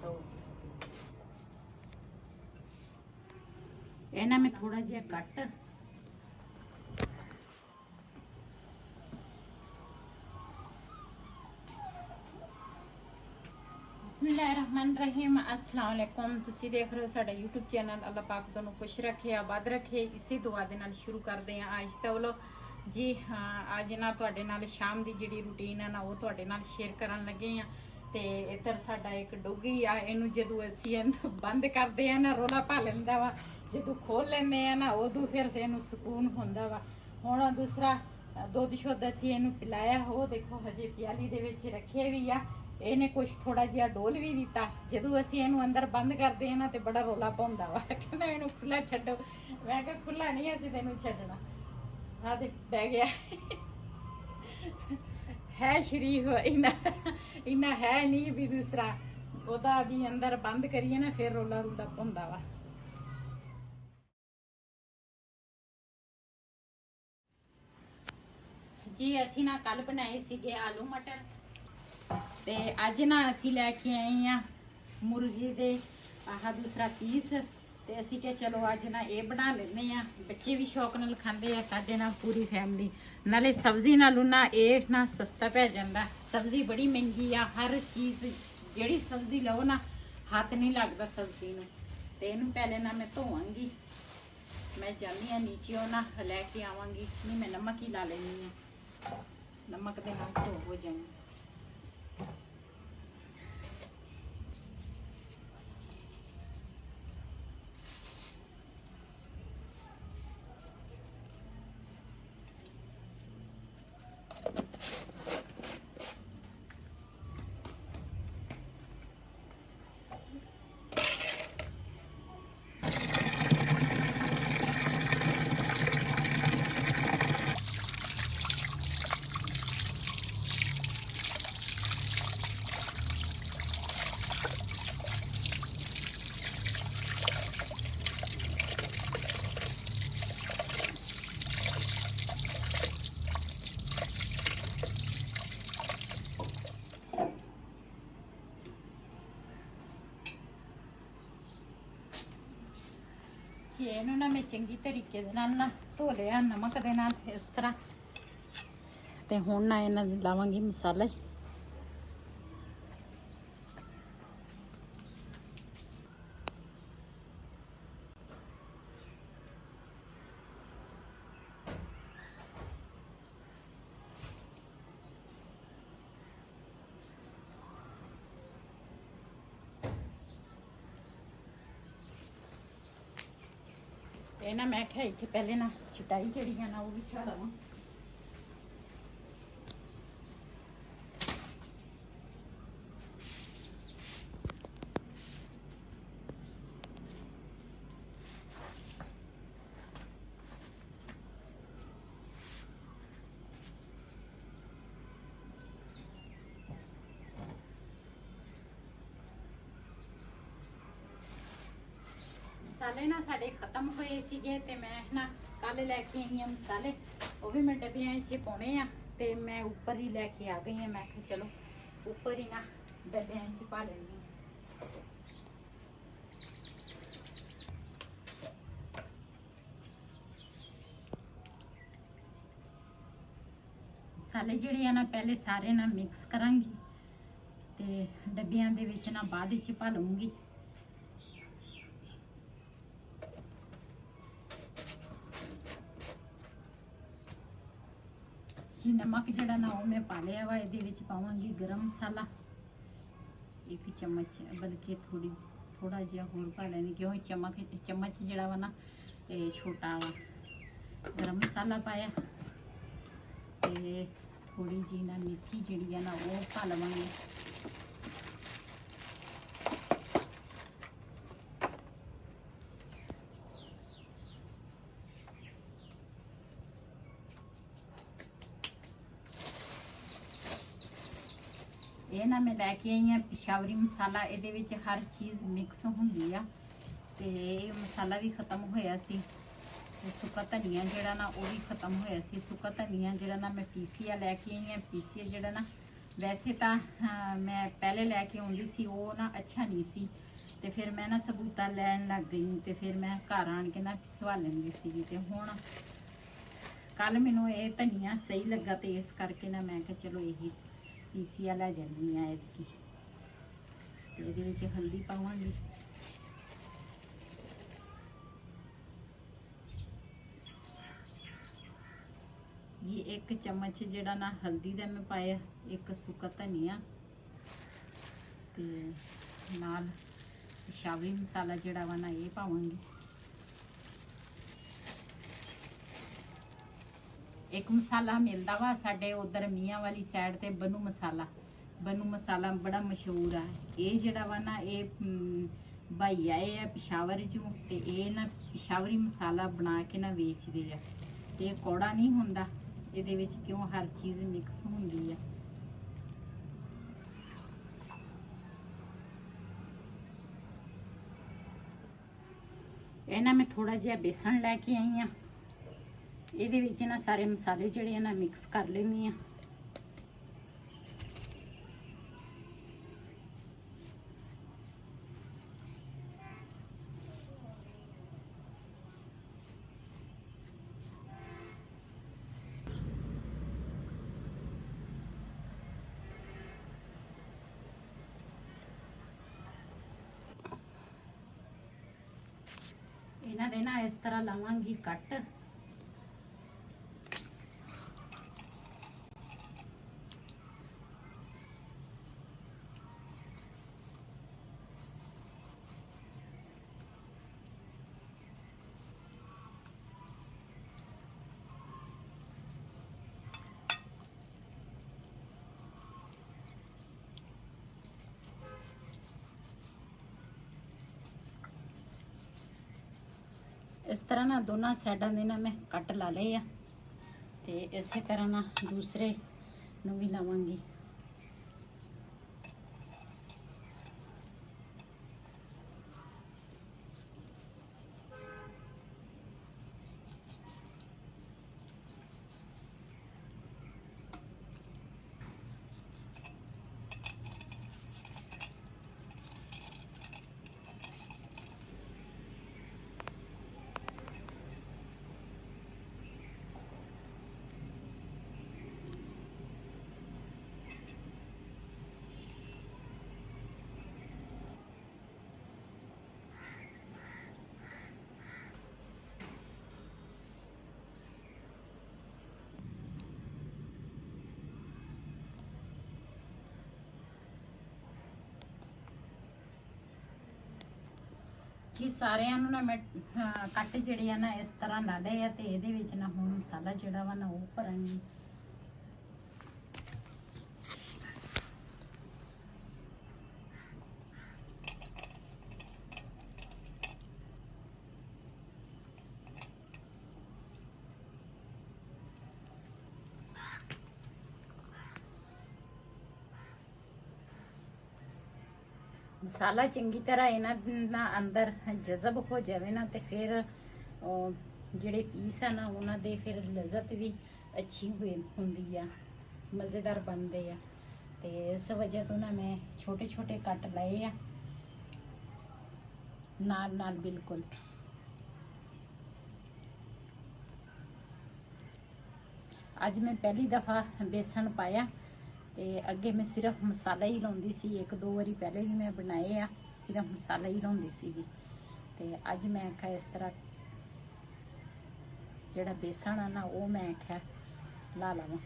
तो इन्हें मैं थोड़ा जिहा कट बिस्मिल्लाहिर्रहमानिर्रहीम अस्सलाम वालेकुम। तुसी देख रहे हो साडा यूट्यूब चैनल। अल्लाह पाक तुहानू खुश रखे, आबाद रखे। इसी दुआ दे नाल शुरू करते हैं आज दा व्लॉग जी। हाँ, अज ना तुहाडे नाल शाम दी जिहड़ी रूटीन है ना वो तुहाडे नाल शेयर करन लगे हैं। ते इधर साडा एक डोगी आ, इनू जदों असीं इहनू बंद करदे आ ना रोला पा लैंदा वा, जदों खोल लैंदे आ ना उदों फिर इहनू सुकून हुंदा वा। हुण दूसरा दुध शुद्ध असीं इहनू पिलाया, वो देखो हजे प्याली दे विच रखे भी आ। ਇਹਨੇ कुछ थोड़ा जिहा डोल भी दिता। जदों असीं इहनू अंदर बंद करते हैं ना तो बड़ा रौला पाउंदा वा, कहंदा इहनू खुला छड्डो। मैं कहा खुला नहीं असीं तैनू छड्डना। हाँ दे बह गया है शरीफ इन्ना है नहीं भी दूसरा ओदा भी अंदर बंद करिए ना फिर रौला रूला पाउंदा वा। जी असीं ना कल बनाए सीगे आलू मटर ते अज ना असी लैके आए हैं मुर्गी दे आह दूसरा पीस। ते असी क्या चलो अज ना ये बना लेने हैं, बच्चे भी शौक नाल खांदे आ, साडे ना पूरी फैमिली। नाले सब्जी नालों ना ये ना सस्ता पै जांदा। सब्जी बड़ी महंगी आ, हर चीज़ जिहड़ी सब्जी लो ना हाथ नहीं लगता सब्जी नूं। ते इहनूं पहले ना मैं धोवांगी, मैं जानी हाँ नीचे ना लैके आवांगी। नहीं मैं नमक ही ला लैनी है, नमक दे नाल धो हो जाएंगे। ਇਹਨੂੰ ਨਾ ਮੈਂ ਚੰਗੀ ਤਰੀਕੇ ਦੇ ਨਾਲ ਨਾ ਧੋ ਲਿਆ ਨਮਕ ਦੇ ਨਾਲ ਇਸ ਤਰ੍ਹਾਂ। ਤੇ ਹੁਣ ਨਾ ਇਹਨਾਂ ਨੂੰ ਲਾਵਾਂਗੀ ਮਸਾਲਾ। ਇਹ ਨਾ ਮੈਂ ਕਿਹਾ ਇੱਥੇ ਪਹਿਲੇ ਨਾ ਚਟਾਈ ਜਿਹੜੀ ਆ ਨਾ ਉਹ ਵੀ ਛਾ ਲਵਾਂ। मसाले ना साढ़े खत्म हुए सीगे ते मैं ना कल लैके आई हाँ मसाले, वो भी मैं डब्बियां च पाने आ। ते मैं उपर ही लैके आ गई हाँ। मैं चलो उपर ही ना डब्बियां च पा लेनी। मसाले जिहड़े आ ना पहले सारे ना मिक्स करांगी ते डब्बियां दे विच ना बाद विच पा लूंगी। जी नमक जड़ा ना वो मैं पा लिया वा। ये पावांगी गरम मसाला 1 चम्मच, बल्कि थोड़ा जिहा होर पा लैनी क्यों चम्मच जड़ा वा ना छोटा वा। गरम मसाला पाया ते थोड़ी जी ना मेथी जिहड़ी है ना वो पा लवांगी। ये ना मैं लैके आई हाँ पिशावरी मसाला। ये हर चीज़ मिक्स होंगी आ। ते मसाला भी खत्म होया सी। सुक्का धनिया जड़ा ना वो भी खत्म होया सी। सुक्का धनिया जड़ा ना मैं पीसिया लैके आई हाँ। पीसिया जड़ा ना ਵੈਸੇ ਤਾਂ ਮੈਂ ਪਹਿਲੇ ਲੈ ਕੇ ਆਉਂਦੀ ਸੀ, ਉਹ ਨਾ ਅੱਛਾ ਨਹੀਂ ਸੀ, ਤੇ ਫਿਰ ਮੈਂ ਨਾ ਸਬੂਤਾ ਲੈਣ ਲੱਗ ਗਈ, ਤੇ ਫਿਰ ਮੈਂ ਘਰ ਆਣ ਕੇ ਨਾ ਪਿਸਵਾ ਲੈਂਦੀ ਸੀਗੀ। ਤੇ ਹੁਣ ਕੱਲ ਮੈਨੂੰ ਇਹ ਧਨੀਆ ਸਹੀ ਲੱਗਾ, ਤੇ ਇਸ ਕਰਕੇ ਨਾ ਮੈਂ ਕਿਹਾ ਚਲੋ ਇਹੀ ਪੀਸੀਆ ਲੈ ਜਾਂਦੀ ਆ ਇਹਦੀ। ਤੇ ਇਹਦੇ ਵਿੱਚ ਹਲਦੀ ਪਾਵਾਂਗੀ, ਜੀ 1 ਚਮਚ ਜਿਹੜਾ ਨਾ ਹਲਦੀ ਦਾ ਮੈਂ ਪਾਇਆ, 1 ਸੁੱਕਾ ਧਨੀਆ, ਤੇ ਨਾਲ ਪਿਸ਼ਾਵਰੀ ਮਸਾਲਾ ਜਿਹੜਾ ਵਾ ਨਾ ਇਹ ਪਾਵਾਂਗੀ। ਇੱਕ ਮਸਾਲਾ ਮਿਲਦਾ ਵਾ ਸਾਡੇ ਉਧਰ ਮੀਆਂ ਵਾਲੀ ਸਾਈਡ ਤੇ, ਬਨੂ ਮਸਾਲਾ ਬੜਾ ਮਸ਼ਹੂਰ ਆ। ਇਹ ਜਿਹੜਾ ਵਾ ਨਾ ਇਹ ਭਾਈ ਆਏ ਆ ਪਿਸ਼ਾਵਰ ਚੋਂ, ਤੇ ਇਹ ਨਾ ਪਿਸ਼ਾਵਰੀ ਮਸਾਲਾ ਬਣਾ ਕੇ ਨਾ ਵੇਚਦੇ ਆ, ਤੇ ਇਹ ਕੌੜਾ ਨਹੀਂ ਹੁੰਦਾ, ਇਹਦੇ ਵਿੱਚ ਕਿਉਂ ਹਰ ਚੀਜ਼ ਮਿਕਸ ਹੁੰਦੀ ਆ। ਇਹ ਨਾ ਮੈਂ ਥੋੜਾ ਜਿਹਾ ਬੇਸਣ ਲੈ ਕੇ ਆਈ ਆ, ਇਹਦੇ ਵਿੱਚ ਨਾ ਸਾਰੇ ਮਸਾਲੇ ਜਿਹੜੇ ਆ ਨਾ ਮਿਕਸ ਕਰ ਲੈਣੀ ਆ। ਇਹਨਾਂ ਦੇ ਨਾ ਇਸ ਤਰ੍ਹਾਂ ਲਾਵਾਂਗੀ ਕੱਟ। ਇਸ ਤਰ੍ਹਾਂ ਨਾ ਦੋਨਾਂ ਸਾਈਡਾਂ ਦੇ ਨਾ ਮੈਂ ਕੱਟ ਲਾ ਲਏ ਆ, ਤੇ ਇਸੇ ਤਰ੍ਹਾਂ ਨਾ ਦੂਸਰੇ ਨੂੰ ਵੀ ਲਾਵਾਂਗੀ। ਜੀ ਸਾਰਿਆਂ ਨੂੰ ਨਾ ਮੈਂ ਕੱਟ ਜਿਹੜੇ ਆ ਨਾ ਇਸ ਤਰ੍ਹਾਂ ਲਾ ਲਏ ਆ, ਤੇ ਇਹਦੇ ਵਿੱਚ ਨਾ ਹੁਣ ਮਸਾਲਾ ਜਿਹੜਾ ਵਾ ਨਾ ਉਹ ਭਰਾਂਗੀ। ਮਸਾਲਾ ਚੰਗੀ ਤਰ੍ਹਾਂ ਇਹਨਾਂ ਦਾ ਅੰਦਰ ਜਜ਼ਬ ਹੋ ਜਾਵੇ ਨਾ, ਤੇ ਫਿਰ ਜਿਹੜੇ ਪੀਸ ਆ ਨਾ ਉਹਨਾਂ ਦੇ ਫਿਰ ਲਜ਼ਤ ਵੀ ਅੱਛੀ ਹੁੰਦੀ ਆ, ਮਜ਼ੇਦਾਰ ਬਣਦੇ ਆ। ਤੇ ਇਸ ਵਜ੍ਹਾ ਤੋਂ ਨਾ ਮੈਂ ਛੋਟੇ ਛੋਟੇ ਕੱਟ ਲਏ ਆ ਨਾਲ ਬਿਲਕੁਲ। ਅੱਜ ਮੈਂ ਪਹਿਲੀ ਦਫਾ ਬੇਸਣ ਪਾਇਆ, ਤੇ ਅੱਗੇ ਮੈਂ ਸਿਰਫ ਮਸਾਲਾ ਹੀ ਲਾਉਂਦੀ ਸੀ, 1-2 ਵਾਰੀ ਪਹਿਲੇ ਵੀ ਮੈਂ ਬਣਾਏ ਆ, ਸਿਰਫ ਮਸਾਲਾ ਹੀ ਲਾਉਂਦੀ ਸੀਗੀ। ਤੇ ਅੱਜ ਮੈਂ ਆਖਿਆ ਇਸ ਤਰ੍ਹਾਂ ਜਿਹੜਾ ਬੇਸਣ ਆ ਨਾ ਉਹ ਮੈਂ ਆਖਿਆ ਲਾ ਲਵਾਂ।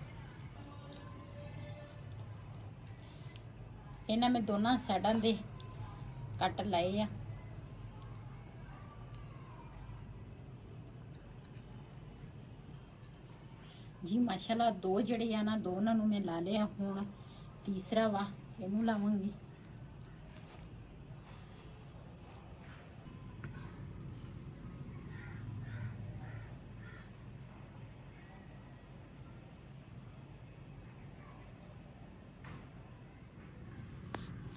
ਇਹਨਾਂ ਮੈਂ ਦੋਨਾਂ ਸਾਈਡਾਂ ਦੇ ਕੱਟ ਲਾਏ ਆ। ਜੀ ਮਾਸ਼ਾਅੱਲਾ 2 ਜਿਹੜੇ ਆ ਨਾ ਦੋਨਾਂ ਨੂੰ ਮੈਂ ਲਾ ਲਿਆ, ਹੁਣ ਤੀਸਰਾ ਵਾ ਇਹਨੂੰ ਲਾਵਾਂਗੀ।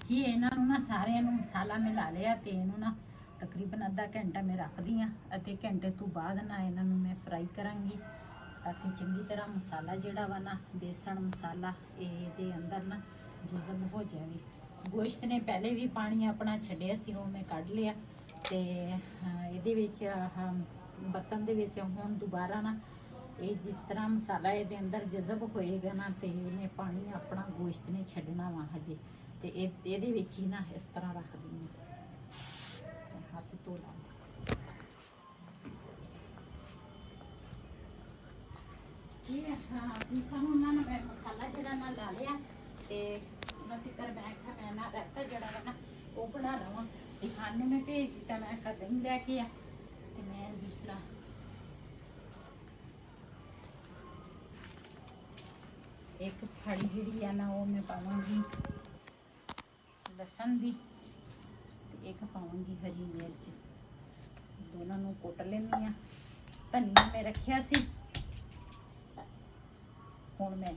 ਜੀ ਇਹਨਾਂ ਨੂੰ ਨਾ ਸਾਰਿਆਂ ਨੂੰ ਮਸਾਲਾ ਮਿਲਾ ਲਿਆ, ਤੇ ਇਹਨੂੰ ਨਾ ਤਕਰੀਬਨ ਅੱਧਾ ਘੰਟਾ ਮੈਂ ਰੱਖਦੀ ਆ, ਅਤੇ ਘੰਟੇ ਤੋਂ ਬਾਅਦ ਨਾ ਇਹਨਾਂ ਨੂੰ ਮੈਂ ਫਰਾਈ ਕਰਾਂਗੀ। ਤਾਂ ਕਿ ਚੰਗੀ ਤਰ੍ਹਾਂ ਮਸਾਲਾ ਜਿਹੜਾ ਵਾ ਨਾ ਬੇਸਣ ਮਸਾਲਾ ਇਹਦੇ ਅੰਦਰ ਨਾ ਜਜ਼ਬ ਹੋ ਜਾਵੇ। ਗੋਸ਼ਤ ਨੇ ਪਹਿਲੇ ਵੀ ਪਾਣੀ ਆਪਣਾ ਛੱਡਿਆ ਸੀ, ਉਹ ਮੈਂ ਕੱਢ ਲਿਆ ਤੇ ਇਹਦੇ ਵਿੱਚ ਬਰਤਨ ਦੇ ਵਿੱਚ ਹੁਣ ਦੁਬਾਰਾ ਨਾ ਇਹ ਜਿਸ ਤਰ੍ਹਾਂ ਮਸਾਲਾ ਇਹਦੇ ਅੰਦਰ ਜਜ਼ਬ ਹੋਏਗਾ ਨਾ ਤੇ ਇਹਨੇ ਪਾਣੀ ਆਪਣਾ ਗੋਸ਼ਤ ਨੇ ਛੱਡਣਾ ਵਾ ਹਜੇ। ਤੇ ਇਹਦੇ ਵਿੱਚ ਹੀ ਨਾ ਇਸ ਤਰ੍ਹਾਂ ਰੱਖ ਦਿੰਦੀ ਹੱਥ ਧੋ ਲਾਂ। ਜੀ ਸਾਨੂੰ ਨਾ ਮੈਂ ਮਸਾਲਾ ਜਿਹੜਾ ਨਾ ਲਾ ਲਿਆ ਤੇ ਉਹਨਾਂ ਫਿਕਰ ਮੈਂ ਕਿਹਾ ਮੈਂ ਨਾ ਰਹਿਤਾ ਜਿਹੜਾ ਵਾ ਨਾ ਉਹ ਬਣਾ ਲਵਾਂ। ਇਹ ਖਾਣ ਨੂੰ ਮੈਂ ਭੇਜ ਦਿੱਤਾ, ਮੈਂ ਕਿਹਾ ਦਹੀਂ ਲੈ ਕੇ ਆ ਤੇ ਮੈਂ ਦੂਸਰਾ ਇੱਕ ਫੜੀ ਜਿਹੜੀ ਆ ਨਾ ਉਹ ਮੈਂ ਪਾਵਾਂਗੀ ਲਸਣ ਦੀ ਤੇ ਇੱਕ ਪਾਵਾਂਗੀ ਹਰੀ ਮਿਰਚ। ਦੋਨਾਂ ਨੂੰ ਕੁੱਟ ਲੈਂਦੀ ਆ। ਧਨੀਆ ਮੈਂ ਰੱਖਿਆ ਸੀ, ਹੁਣ ਮੈਂ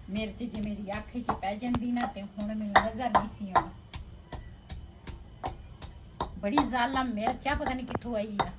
ਮਿਰਚ ਜੇ ਮੇਰੀ ਅੱਖ 'ਚ ਪੈ ਜਾਂਦੀ ਨਾ ਤੇ ਹੁਣ ਮੈਨੂੰ ਨਜ਼ਰ ਨਹੀਂ ਸੀ ਆਉਣਾ। ਬੜੀ ਜ਼ਾਲਾ ਮਿਰਚ ਆ, ਪਤਾ ਨਹੀਂ ਕਿੱਥੋਂ ਆਈ ਆ।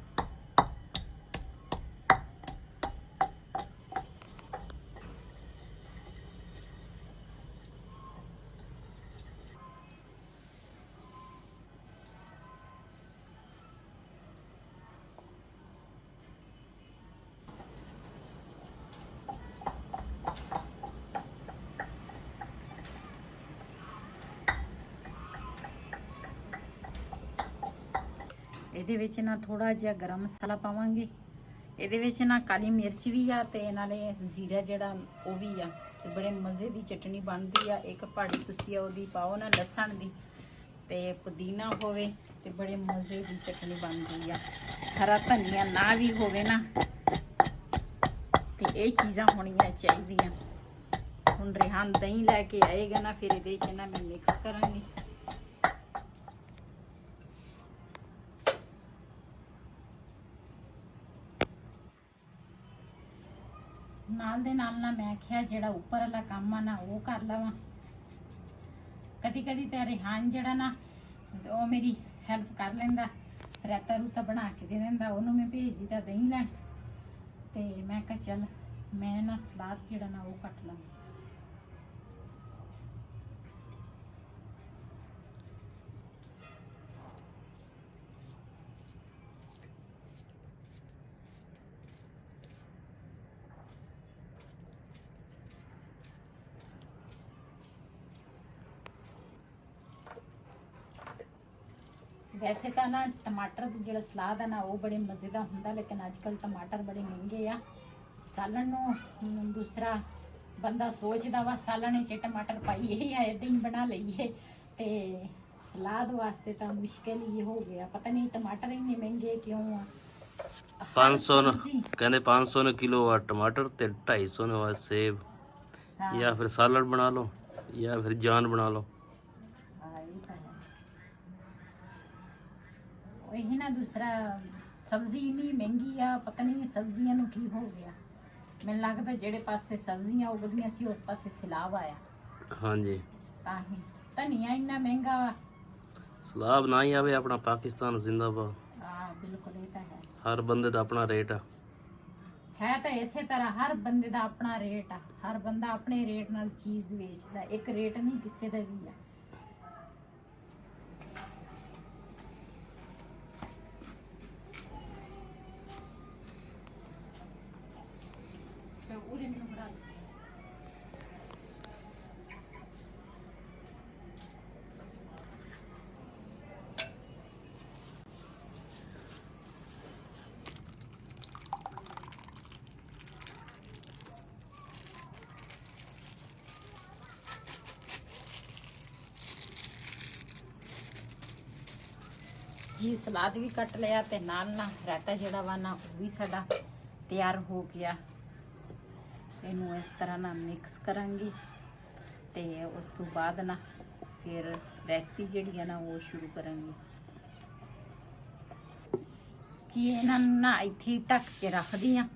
ਇਹਦੇ ਵਿੱਚ ਨਾ ਥੋੜਾ ਜਿਹਾ ਗਰਮ ਮਸਾਲਾ ਪਾਵਾਂਗੇ। ਇਹਦੇ ਵਿੱਚ ਨਾ ਕਾਲੀ ਮਿਰਚ ਵੀ ਆ ਤੇ ਨਾਲੇ ਜ਼ੀਰਾ ਜਿਹੜਾ ਉਹ ਵੀ ਆ ਤੇ ਬੜੇ ਮਜ਼ੇ ਦੀ ਚਟਣੀ ਬਣਦੀ ਆ। ਇੱਕ ਪਾੜੀ ਤੁਸੀਂ ਉਹਦੀ ਪਾਓ ਨਾ ਲਸਣ ਦੀ ਤੇ ਪੁਦੀਨਾ ਹੋਵੇ ਤੇ ਬੜੇ ਮਜ਼ੇ ਦੀ ਚਟਣੀ ਬਣਦੀ ਆ। ਹਰਾ ਧਨੀਆ ਨਾ ਵੀ ਹੋਵੇ ਨਾ ਤੇ ਇਹ ਚੀਜ਼ਾਂ ਹੋਣੀਆਂ ਚਾਹੀਦੀਆਂ। ਹੁਣ ਰਿਹਾਨ ਦਹੀਂ ਲੈ ਕੇ ਆਏਗਾ ਨਾ ਫਿਰ ਇਹਦੇ ਵਿੱਚ ਨਾ ਮੈਂ ਮਿਕਸ ਕਰਾਂਗੀ। ਨਾਲ ਦੇ ਨਾਲ ਨਾ ਮੈਂ ਕਿਹਾ ਜਿਹੜਾ ਉੱਪਰ ਵਾਲਾ ਕੰਮ ਆ ਨਾ ਉਹ ਕਰ ਲਵਾਂ। ਕਦੀ ਕਦੀ ਤਾਂ ਰਿਹਾਨ ਜਿਹੜਾ ਨਾ ਉਹ ਮੇਰੀ ਹੈਲਪ ਕਰ ਲੈਂਦਾ, ਰਾਇਤਾ ਰੂਤਾ ਬਣਾ ਕੇ ਦੇ ਦਿੰਦਾ, ਉਹਨੂੰ ਮੈਂ ਭੇਜ ਦਿੱਤਾ ਦਹੀਂ ਲੈਣ ਤੇ ਮੈਂ ਕਿਹਾ ਚੱਲ ਮੈਂ ਨਾ ਸਲਾਦ ਜਿਹੜਾ ਨਾ ਉਹ ਕੱਟ ਲਵਾਂ। ਵੈਸੇ ਤਾਂ ਨਾ ਟਮਾਟਰ ਦਾ ਜਿਹੜਾ ਸਲਾਦ ਆ ਨਾ ਉਹ ਬੜੇ ਮਜ਼ੇ ਦਾ ਹੁੰਦਾ, ਲੇਕਿਨ ਅੱਜ ਕੱਲ੍ਹ ਟਮਾਟਰ ਬੜੇ ਮਹਿੰਗੇ ਆ। ਸਾਲਣ ਨੂੰ ਦੂਸਰਾ ਬੰਦਾ ਸੋਚਦਾ ਵਾ ਸਾਲਣ 'ਚ ਟਮਾਟਰ ਪਾਈਏ ਜਾਂ ਏਦਾਂ ਹੀ ਬਣਾ ਲਈਏ, ਤੇ ਸਲਾਦ ਵਾਸਤੇ ਤਾਂ ਮੁਸ਼ਕਿਲ ਹੀ ਹੋ ਗਿਆ। ਪਤਾ ਨਹੀਂ ਟਮਾਟਰ ਇੰਨੇ ਮਹਿੰਗੇ ਕਿਉਂ ਆ। 500 ਕਹਿੰਦੇ 500 ਨੇ ਕਿਲੋ ਆ ਟਮਾਟਰ ਤੇ 250 ਨੇ ਵਾ ਸੇਬ। ਜਾਂ ਫਿਰ ਸਾਲਡ ਬਣਾ ਲਓ ਜਾਂ ਫਿਰ ਜਾਨ ਬਣਾ ਲਓ। ਉਹੀ ਨਾ ਦੂਸਰਾ ਸਬਜ਼ੀ ਇੰਨੀ ਮਹਿੰਗੀ ਆ, ਪਤਾ ਨਹੀਂ ਸਬਜ਼ੀਆਂ ਨੂੰ ਕੀ ਹੋ ਗਿਆ। ਮੈਨੂੰ ਲੱਗਦਾ ਜਿਹੜੇ ਪਾਸੇ ਸਬਜ਼ੀਆਂ ਉਗਦੀਆਂ ਸੀ ਉਸ ਪਾਸੇ ਸੈਲਾਬ ਆਇਆ। ਹਾਂਜੀ ਤਾਂ ਹੀ ਧਨੀਆ ਇੰਨਾ ਮਹਿੰਗਾ ਵਾ। ਸਲਾਬ ਨਾ ਹੀ ਆਵੇ, ਆਪਣਾ ਪਾਕਿਸਤਾਨ ਜ਼ਿੰਦਾਬਾਦ। ਹਾਂ ਬਿਲਕੁਲ, ਇਹ ਤਾਂ ਹੈ। ਹਰ ਬੰਦੇ ਦਾ ਆਪਣਾ ਰੇਟ ਆ। ਹੈ ਤਾਂ ਇਸੇ ਤਰ੍ਹਾਂ ਹਰ ਬੰਦੇ ਦਾ ਆਪਣਾ ਰੇਟ ਆ। ਹਰ ਬੰਦਾ ਆਪਣੇ ਰੇਟ ਨਾਲ ਚੀਜ਼ ਵੇਚਦਾ, ਇੱਕ ਰੇਟ ਨਹੀਂ ਕਿਸੇ ਦਾ ਵੀ ਆ। ਜੀ ਸਲਾਦ ਵੀ ਕੱਟ ਲਿਆ ਤੇ ਨਾਲ ਨਾ ਰਾਇਤਾ ਜਿਹੜਾ ਵਾ ਨਾ ਉਹ ਵੀ ਸਾਡਾ ਤਿਆਰ ਹੋ ਗਿਆ। ਇਹਨੂੰ ਇਸ ਤਰ੍ਹਾਂ ਨਾਲ ਮਿਕਸ ਕਰਾਂਗੀ ਤੇ ਉਸ ਤੋਂ ਬਾਅਦ ਨਾ ਫਿਰ ਰੈਸਪੀ ਜਿਹੜੀ ਆ ਨਾ ਉਹ ਸ਼ੁਰੂ ਕਰਾਂਗੀ। ਜੀ ਇਹਨਾਂ ਨੂੰ ਨਾ ਇੱਥੇ ਢੱਕ ਕੇ ਰੱਖਦੀ ਆ।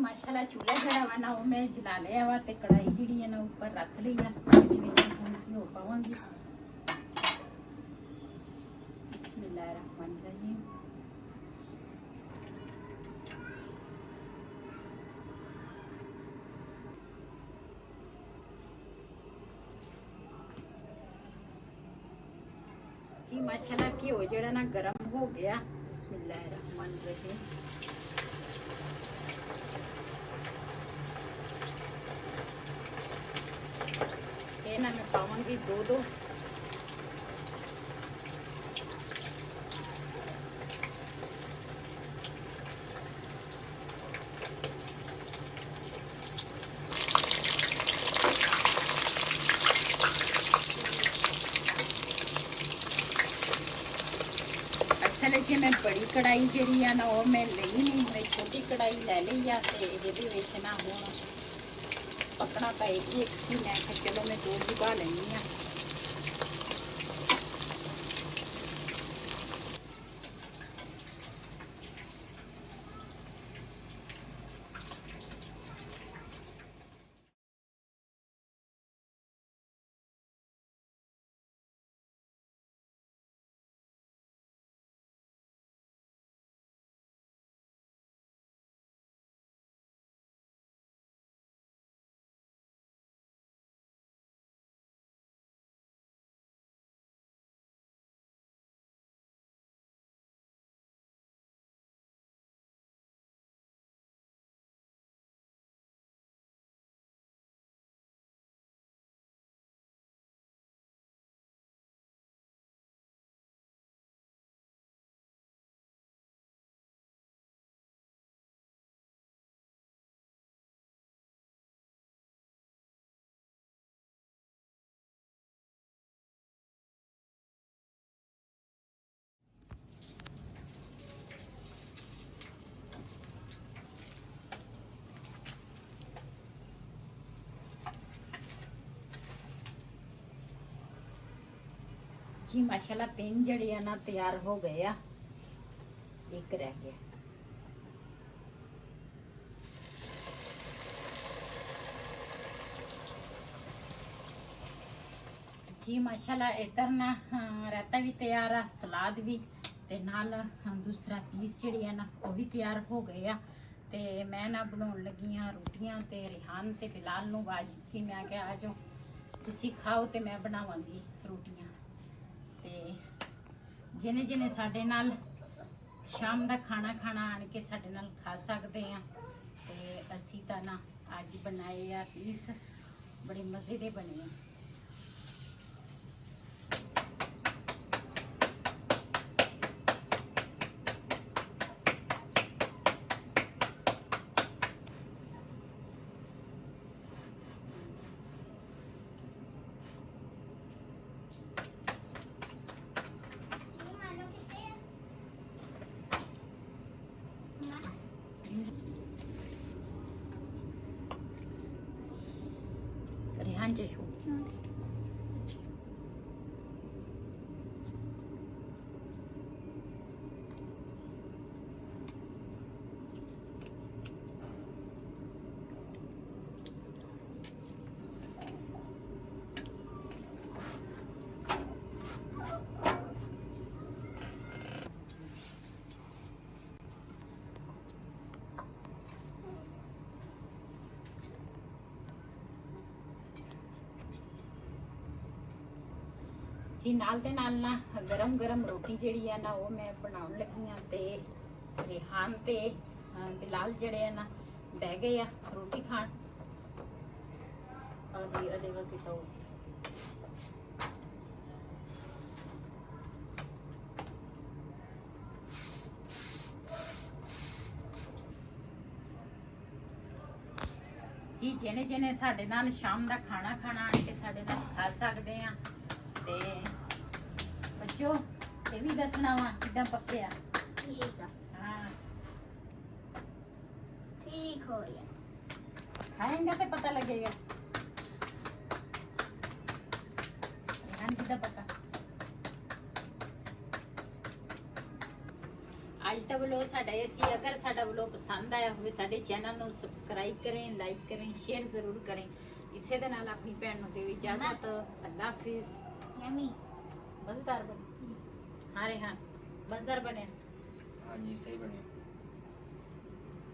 ਮਾਸ਼ਾਅੱਲਾ ਚੁੱਲ੍ਹਾ ਜਿਹੜਾ ਵਾ ਨਾ ਉਹ ਮੈਂ ਜਲਾ ਲਿਆ ਵਾ ਤੇ ਕੜਾਈ ਜਿਹੜੀ ਹੈ ਨਾ ਉੱਪਰ ਰੱਖ ਲਈ ਆ। ਇਹਦੇ ਵਿੱਚ ਹੁਣ ਘਿਓ ਪਾਵਾਂਗੀ। ਬਿਸਮਿਲ੍ਲਾਹਿਰਰਹਿਮਾਨਿਰਰਹੀਮ। जी माशाल्लाह घिओ ਜਿਹੜਾ ਨਾ ਗਰਮ ਹੋ ਗਿਆ। ਬਿਸਮਿਲ੍ਲਾਹਿਰਰਹਿਮਾਨਿਰਰਹੀਮ। ਇਹਨਾਂ ਮੈਂ ਪਾਵਾਂਗੀ ਦੋ ਅਸਲ ਜੇ ਮੈਂ ਬੜੀ ਕੜਾਈ ਜਿਹੜੀ ਆ ਨਾ ਉਹ ਮੈਂ ਲਈ ਨਹੀਂ, ਮੈਂ ਛੋਟੀ ਕੜਾਈ ਲੈ ਲਈ ਆ ਤੇ ਇਹਦੇ ਵਿੱਚ ਨਾ ਹੁਣ ਪਕਣਾ ਪਏਗੀ ਇੱਕ ਸੀ। ਮੈਂ ਕਿਹਾ ਚਲੋ ਮੈਂ ਦੋ ਵੀ ਲੈਣੀ ਆ। जी माशाल्लाह पेन जड़े आ ना तैयार हो गए आ। एक रह गया। जी माशाल्लाह इधर ना रायता भी तैयार आ, सलाद भी ते नाल दूसरा पीस जड़ी है ना वो भी तैयार हो गए आ। ते मैं ना बनाउण लगी हाँ रोटियां ते रिहान ते बिलाल नूं आवाज़ दित्ती। मैं क्या आ जाओ तुसी खाओ ते मैं बनावांगी रोटियां। ਤੇ ਜਿਹਨੇ ਜਿਹਨੇ ਸਾਡੇ ਨਾਲ ਸ਼ਾਮ ਦਾ ਖਾਣਾ ਖਾਣਾ ਆਣ ਕੇ ਸਾਡੇ ਨਾਲ ਖਾ ਸਕਦੇ ਆ। ਤੇ ਅਸੀਂ ਤਾਂ ਨਾ ਅੱਜ ਬਣਾਏ ਆ ਪੀਸ, ਬੜੇ ਮਜ਼ੇ ਦੇ ਬਣੇ ਆ। ਰਿਹਾਨ ਜੀ ਸ਼ੋ जी नाल दे नाल ना गरम गरम रोटी जड़ी है ना वो मैं बनाउण लगी हाँ। ते रिहान ते बिलाल जड़े है ना बह गए आ रोटी खाण। अदे वक्त तो जी जिने जिने साडे नाल शाम दा खाना खाना आण के साडे नाल खा सकदे आ। ते बच्चों ये भी दसना वा किदा पक्के आ। ठीक है। हाँ ठीक हो गया। खाएंगे तो पता लगेगा। रिहान किदा पका ਅੱਜ ਦਾ ਵਲੋਗ ਸਾਡਾ ਇਹ ਸੀ। ਅਗਰ ਸਾਡਾ ਵਲੋਗ ਪਸੰਦ ਆਇਆ ਹੋਵੇ ਸਾਡੇ ਚੈਨਲ ਨੂੰ ਸਬਸਕ੍ਰਾਈਬ ਕरें, ਲਾਈਕ करें, ਸ਼ੇਅਰ ਜ਼ਰੂਰ ਕरें। ਇਸੇ ਦੇ ਨਾਲ ਆਪਣੀ ਭੈਣ ਨੂੰ ਦਿਓ ਇਜਾਜ਼ਤ। ਅੱਲਾ ਹਾਫਿਜ਼। Yummy. ਮਜ਼ੇਦਾਰ ਬਣੇ। ਹਾਂ ਰੇਹਾਨ ਮਜ਼ੇਦਾਰ ਬਣਿਆ। हाँ जी सही बढ़िया।